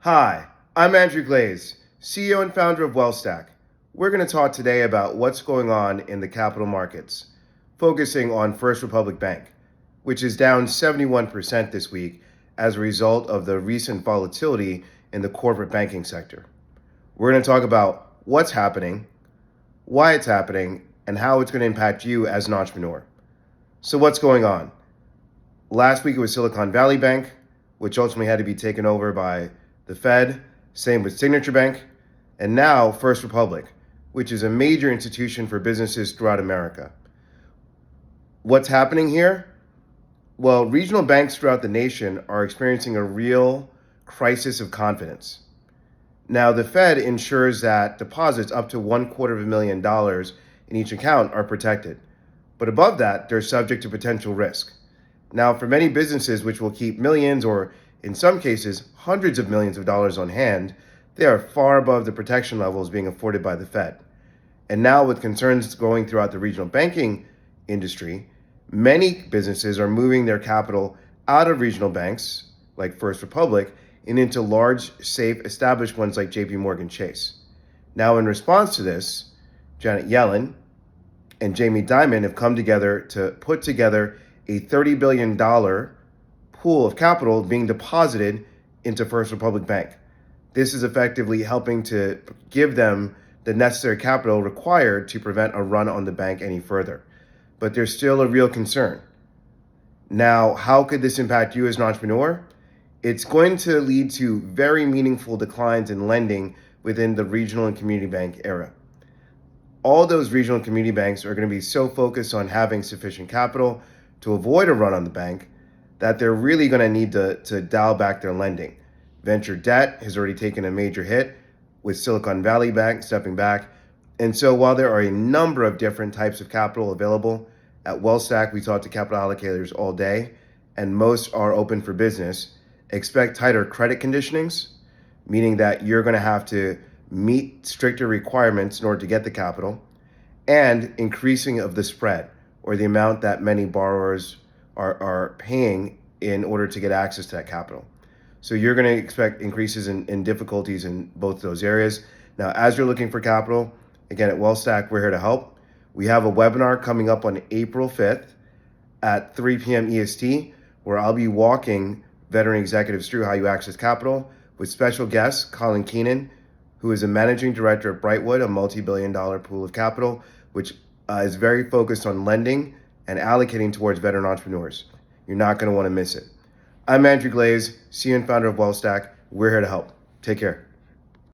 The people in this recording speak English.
Hi, I'm Andrew Glaze, CEO and founder of WealthStack. We're going to talk today about what's going on in the capital markets, focusing on First Republic Bank, which is down 71% this week as a result of the recent volatility in the corporate banking sector. We're going to talk about what's happening, why it's happening, and how it's going to impact you as an entrepreneur. So, what's going on? Last week it was Silicon Valley Bank, which ultimately had to be taken over by the Fed, same with Signature Bank, and now First Republic, which is a major institution for businesses throughout America. What's happening here? Well, regional banks throughout the nation are experiencing a real crisis of confidence. Now, the Fed ensures that deposits up to $250,000 in each account are protected, but above that, they're subject to potential risk. Now, for many businesses which will keep millions or in some cases hundreds of millions of dollars on hand, they are far above the protection levels being afforded by the Fed. And now with concerns growing throughout the regional banking industry, many businesses are moving their capital out of regional banks like First Republic and into large, safe, established ones like JP Morgan Chase. Now in response to this, Janet Yellen and Jamie Dimon have come together to put together a $30 billion pool of capital being deposited into First Republic Bank. This is effectively helping to give them the necessary capital required to prevent a run on the bank any further. But there's still a real concern. Now, how could this impact you as an entrepreneur? It's going to lead to very meaningful declines in lending within the regional and community bank era. All those regional and community banks are going to be so focused on having sufficient capital to avoid a run on the bank that they're really going to need to dial back their lending. Venture debt has already taken a major hit with Silicon Valley Bank stepping back. And so while there are a number of different types of capital available, at WealthStack we talk to capital allocators all day, and most are open for business. Expect tighter credit conditionings, meaning that you're going to have to meet stricter requirements in order to get the capital, and increasing of the spread, or the amount that many borrowers are paying in order to get access to that capital. So you're going to expect increases in difficulties in both those areas. Now, as you're looking for capital, again, at WealthStack, we're here to help. We have a webinar coming up on April 5th at 3 p.m. EST, where I'll be walking veteran executives through how you access capital with special guest Colin Keenan, who is a managing director at Brightwood, a multi-billion-dollar pool of capital, which is very focused on lending and allocating towards veteran entrepreneurs. You're not going to want to miss it. I'm Andrew Glaze, CEO and founder of WealthStack. We're here to help. Take care.